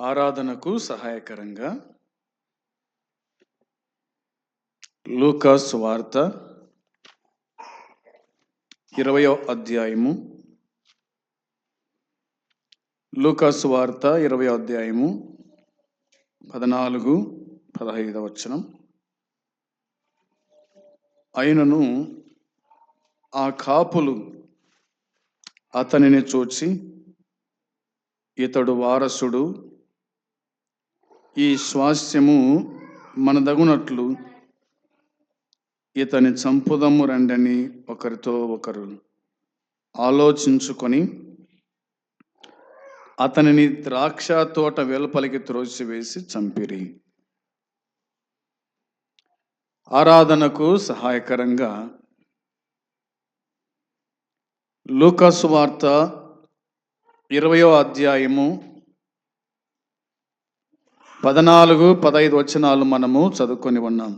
ఆరాధనకు సహాయకరంగా లూకా సువార్త 20వ అధ్యాయము లూకా సువార్త 20వ అధ్యాయము 14-15 వచనం. అయినను ఆ కాపులు అతనిని చూచి, ఇతడు వారసుడు, ఈ స్వాస్థ్యము మనదగునట్లు ఇతని చంపుదము రండని ఒకరితో ఒకరు ఆలోచించుకొని అతనిని ద్రాక్ష తోట వెలుపలికి త్రోసివేసి చంపిరి. ఆరాధనకు సహాయకరంగా లూకా సువార్త 20వ అధ్యాయము 14-15 వచనాలు మనము చదువుకొని ఉన్నాం.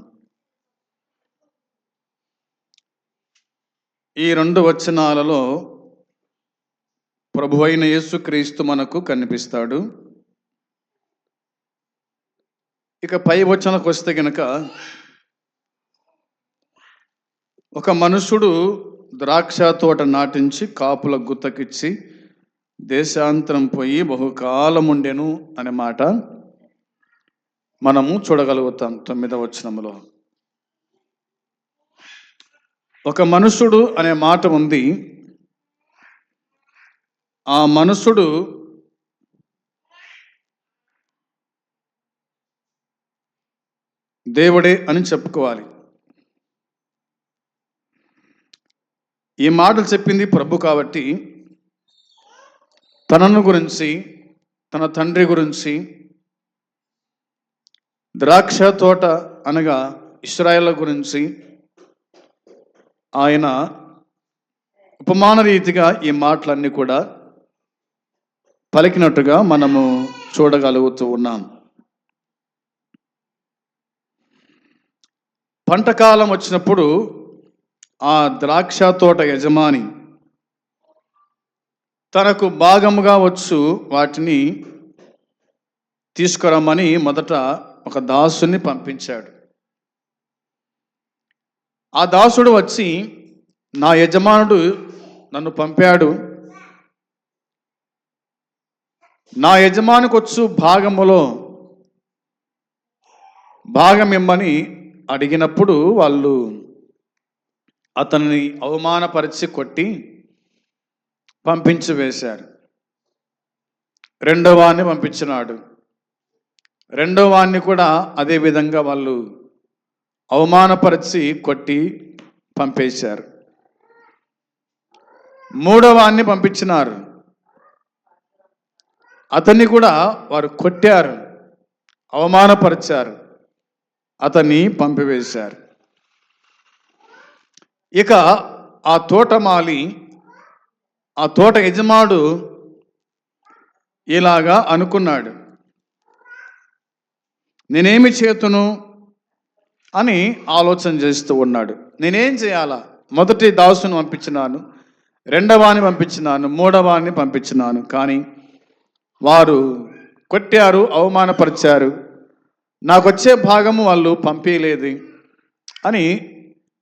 ఈ 2 వచనాలలో ప్రభువైన యేసుక్రీస్తు మనకు కనిపిస్తాడు. ఇక పై వచనకు వస్తే గనక, ఒక మనుషుడు ద్రాక్ష తోట నాటించి కాపుల గుత్తకిచ్చి దేశాంతరం పోయి బహుకాలం ఉండెను అనే మాట మనము చూడగలుగుతాం. 9వ వచనములో ఒక మనుషుడు అనే మాట ఉంది. ఆ మనుషుడు దేవుడే అని చెప్పుకోవాలి. ఈ మాటలు చెప్పింది ప్రభు కాబట్టి తనను గురించి, తన తండ్రి గురించి, ద్రాక్ష తోట అనగా ఇశ్రాయేలు గురించి ఆయన ఉపమాన రీతిగా ఈ మాటలన్నీ కూడా పలికినట్టుగా మనము చూడగలుగుతూ ఉన్నాం. పంటకాలం వచ్చినప్పుడు ఆ ద్రాక్ష తోట యజమాని తనకు భాగముగా వచ్చు వాటిని తీసుకురమ్మని మొదట ఒక దాసుని పంపించాడు. ఆ దాసుడు వచ్చి, నా యజమానుడు నన్ను పంపాడు, నా యజమానికి వచ్చు భాగములో భాగం ఇమ్మని అడిగినప్పుడు వాళ్ళు అతన్ని అవమానపరిచి కొట్టి పంపించి వేశారు. రెండో వాడిని పంపించినాడు. రెండో వాడిని కూడా అదే విధంగా వాళ్ళు అవమానపరిచి కొట్టి పంపేశారు. మూడో వాడిని పంపించినారు. అతన్ని కూడా వారు కొట్టారు, అవమానపరిచారు, అతన్ని పంపివేశారు. ఇక ఆ తోటమాలి, ఆ తోట యజమానుడు ఇలాగా అనుకున్నాడు, నేనేమి చేతును అని ఆలోచన చేస్తూ ఉన్నాడు. నేనేం చేయాలా? మొదటి దాసుని పంపించినాను, రెండవాన్ని పంపించినాను, మూడవాన్ని పంపించినాను, కానీ వారు కొట్టారు, అవమానపరిచారు, నాకు వచ్చే భాగము వాళ్ళు పంపించలేదు అని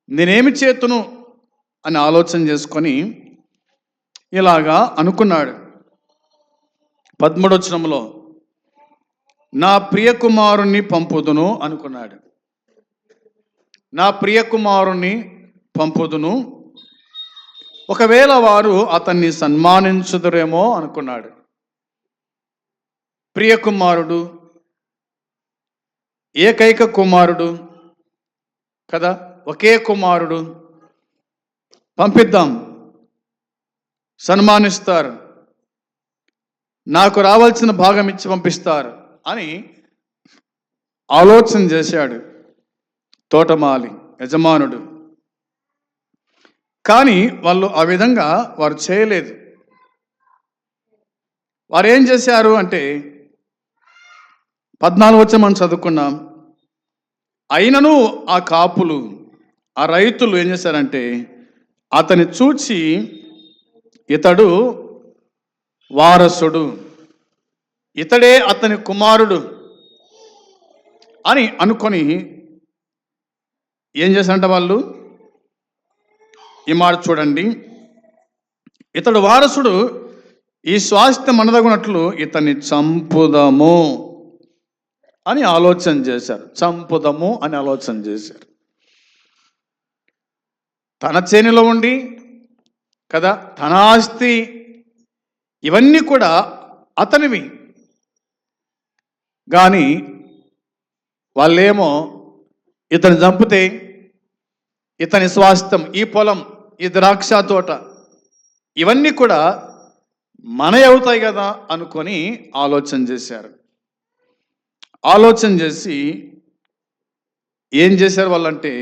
నేనేమి చేతును అని ఆలోచన చేసుకొని ఇలాగా అనుకున్నాడు. 13వ వచనంలో నా ప్రియకుమారుణ్ణి పంపుదును అనుకున్నాడు. నా ప్రియకుమారుణ్ణి పంపుదును, ఒకవేళ వారు అతన్ని సన్మానించుదురేమో అనుకున్నాడు. ప్రియకుమారుడు, ఏకైక కుమారుడు కదా, ఒకే కుమారుడు, పంపిద్దాం, సన్మానిస్తారు, నాకు రావాల్సిన భాగం ఇచ్చి పంపిస్తారు అని ఆలోచన చేశాడు తోటమాలి యజమానుడు. కానీ వాళ్ళు ఆ విధంగా వారు చేయలేదు. వారు ఏం చేశారు అంటే 14వ వచనం మనం చదువుకున్నాం. అయినను ఆ కాపులు, ఆ రైతులు ఏం చేశారంటే అతని చూచి, ఇతడు వారసుడు, ఇతడే అతని కుమారుడు అని అనుకొని ఏం చేశారంట వాళ్ళు? ఈ మాట చూడండి, ఇతడు వారసుడు, ఈ స్వాస్థ్యం మనదగునట్లు ఇతన్ని చంపుదము అని ఆలోచన చేశారు. చంపుదము అని ఆలోచన చేశారు. తన చేనిలో ఉండి కదా, తన ఆస్తి ఇవన్నీ కూడా అతనివి. కానీ వాళ్ళేమో ఇతను చంపితే ఇతని స్వాస్థ్యం, ఈ పొలం, ఈ ద్రాక్ష తోట ఇవన్నీ కూడా మనవి అవుతాయి కదా అనుకొని ఆలోచన చేశారు. ఆలోచన చేసి ఏం చేశారు వాళ్ళంటే,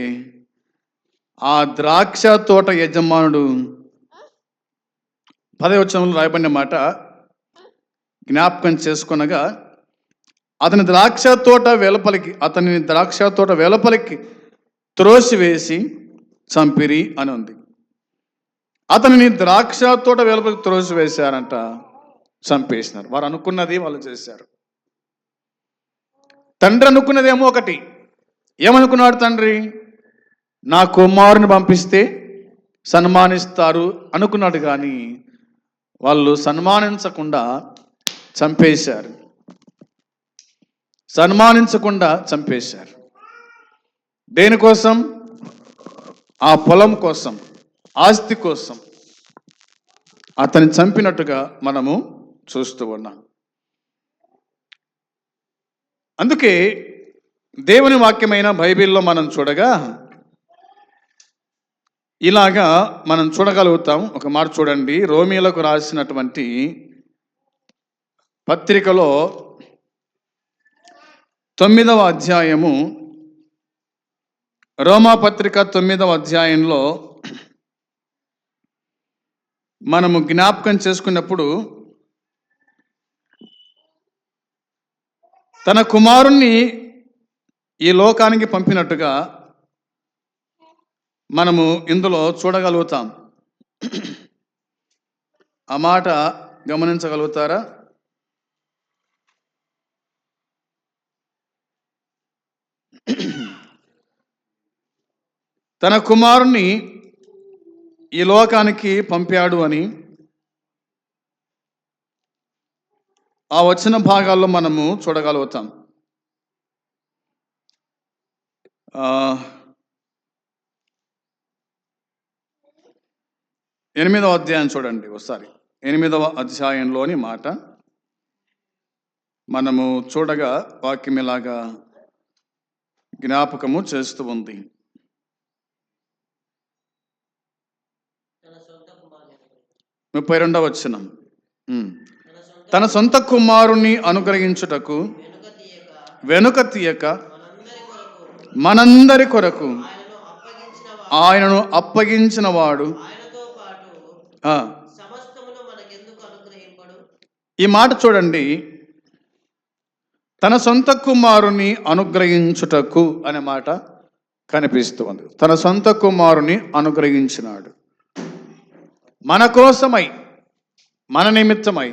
ఆ ద్రాక్ష తోట యజమానుడు 10వ వచనంలో రాయబడిన మాట జ్ఞాపకం చేసుకొనగా, అతని ద్రాక్ష తోట వెలుపలికి త్రోసివేసి చంపిరి అని ఉంది. అతనిని ద్రాక్ష తోట వెలుపలికి త్రోసివేశారంట, చంపేసినారు. వారు అనుకున్నది వాళ్ళు చేశారు. తండ్రి అనుకున్నదేమో ఒకటి. ఏమనుకున్నాడు తండ్రి? నా కుమారుని పంపిస్తే సన్మానిస్తారు అనుకున్నాడు. కానీ వాళ్ళు సన్మానించకుండా చంపేశారు. దేనికోసం? ఆ పొలం కోసం, ఆస్తి కోసం అతన్ని చంపినట్టుగా మనము చూస్తూ ఉన్నాం. అందుకే దేవుని వాక్యమైన బైబిల్లో మనం చూడగా ఇలాగా మనం చూడగలుగుతాం. ఒక మాట చూడండి, రోమీయులకు రాసినటువంటి పత్రికలో 9వ అధ్యాయము, రోమా పత్రిక 9వ అధ్యాయంలో మనము జ్ఞాపకం చేసుకున్నప్పుడు, తన కుమారుణ్ణి ఈ లోకానికి పంపినట్టుగా మనము ఇందులో చూడగలుగుతాం. ఆ మాట గమనించగలుగుతారా? తన కుమారుణ్ణి ఈ లోకానికి పంపాడు అని ఆ వచన భాగాల్లో మనము చూడగలుగుతాం. 8వ అధ్యాయం చూడండి ఒకసారి. 8వ అధ్యాయంలోని మాట మనము చూడగా వాక్యం ఇలాగా జ్ఞాపకము చేస్తూ ఉంది. 32వ వచనం, తన సొంత కుమారుణ్ణి అనుగ్రహించుటకు వెనుక తీయక మనందరి కొరకు ఆయనను అప్పగించిన వాడు. ఈ మాట చూడండి, తన సొంత కుమారుని అనుగ్రహించుటకు అనే మాట కనిపిస్తూ ఉంది. తన సొంత కుమారుని అనుగ్రహించినాడు, మన కోసమై, మన నిమిత్తమై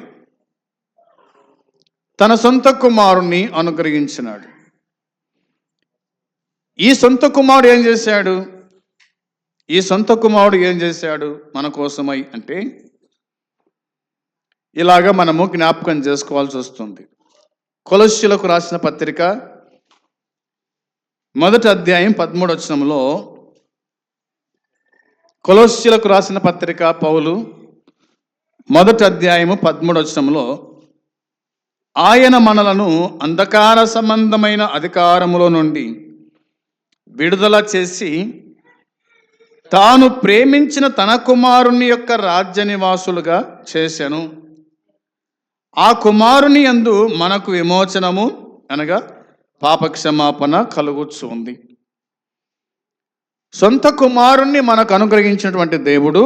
తన సొంత కుమారుణ్ణి అనుగ్రహించినాడు. ఈ సొంత కుమారుడు ఏం చేశాడు? మన కోసమై అంటే ఇలాగా మనము జ్ఞాపకం చేసుకోవాల్సి వస్తుంది. కొలస్సీయులకు రాసిన పత్రిక 1వ అధ్యాయం 13వ వచనంలో, కొలస్సీయులకు రాసిన పత్రిక పౌలు 1వ అధ్యాయము 13వ వచనంలో, ఆయన మనలను అంధకార సంబంధమైన అధికారములో నుండి విడుదల చేసి తాను ప్రేమించిన తన కుమారుని యొక్క రాజ్య నివాసులుగా చేశాను. ఆ కుమారుని యందు మనకు విమోచనము అనగా పాపక్షమాపణ కలుగుతుంది. సొంత కుమారుణ్ణి మనకు అనుగ్రహించినటువంటి దేవుడు,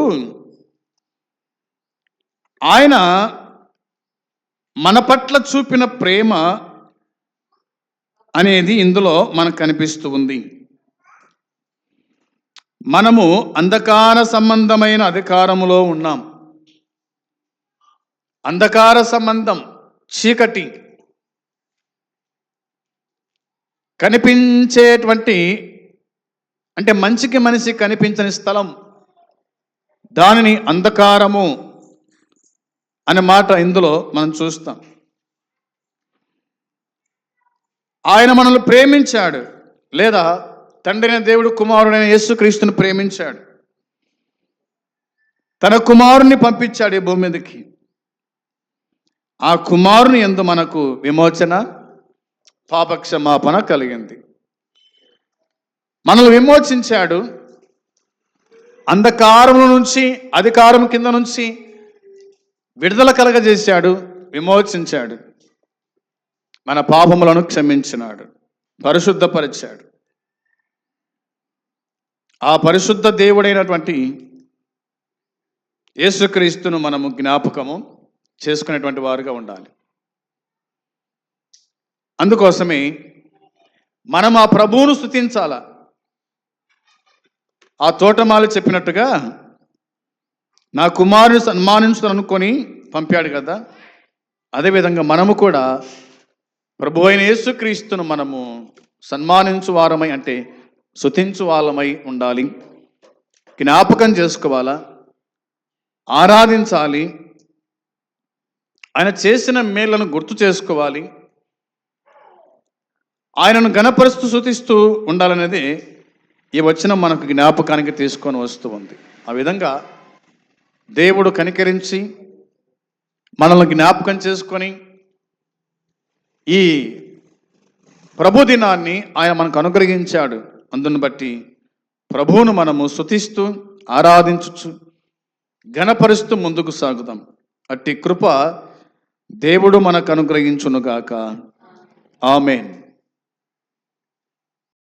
ఆయన మన పట్ల చూపిన ప్రేమ అనేది ఇందులో మనకు కనిపిస్తూ ఉంది. మనము అంధకార సంబంధమైన అధికారములో ఉన్నాం. అంధకార సంబంధం, చీకటి, కనిపించేటువంటి అంటే మంచికి మనిషి కనిపించని స్థలం, దానిని అంధకారము అనే మాట ఇందులో మనం చూస్తాం. ఆయన మనల్ని ప్రేమించాడు, లేదా తండ్రైన దేవుడు కుమారుడైన యేసుక్రీస్తుని ప్రేమించాడు. తన కుమారుని పంపించాడు ఈ భూమి మీదకి. ఆ కుమారుని యందు మనకు విమోచన, పాపక్షమాపణ కలిగింది. మనల్ని విమోచించాడు. అంధకారం నుంచి, అధికారం కింద నుంచి విడుదల కలగజేశాడు, విమోచించాడు. మన పాపములను క్షమించినాడు, పరిశుద్ధపరిచాడు. ఆ పరిశుద్ధ దేవుడైనటువంటి యేసుక్రీస్తును మనము జ్ఞాపకము చేసుకునేటువంటి వారుగా ఉండాలి. అందుకోసమే మనం ఆ ప్రభువును స్తుతించాల. ఆ తోటమాలి చెప్పినట్టుగా నా కుమారుని సన్మానించుతాను అనుకొని పంపాడు కదా, అదేవిధంగా మనము కూడా ప్రభు అయిన యేసుక్రీస్తును మనము సన్మానించు వారమై, అంటే స్తుతించు వాళ్ళమై ఉండాలి. జ్ఞాపకం చేసుకోవాలా, ఆరాధించాలి, ఆయన చేసిన మేళ్లను గుర్తు చేసుకోవాలి, ఆయనను ఘనపరుస్తూ స్తుతిస్తూ ఉండాలనేది ఈ వచనం మనకు జ్ఞాపకానికి తీసుకొని వస్తూ ఉంది. ఆ విధంగా దేవుడు కనికరించి మనల్ని జ్ఞాపకం చేసుకొని ఈ ప్రభు దినాన్ని ఆయన మనకు అనుగ్రహించాడు. అందును బట్టి ప్రభువును మనము స్తుతిస్తూ ఆరాధించుచు ఘనపరుస్తూ ముందుకు సాగుదాం. అట్టి కృప దేవుడు మనకు అనుగ్రహించునుగాక. ఆమేన్.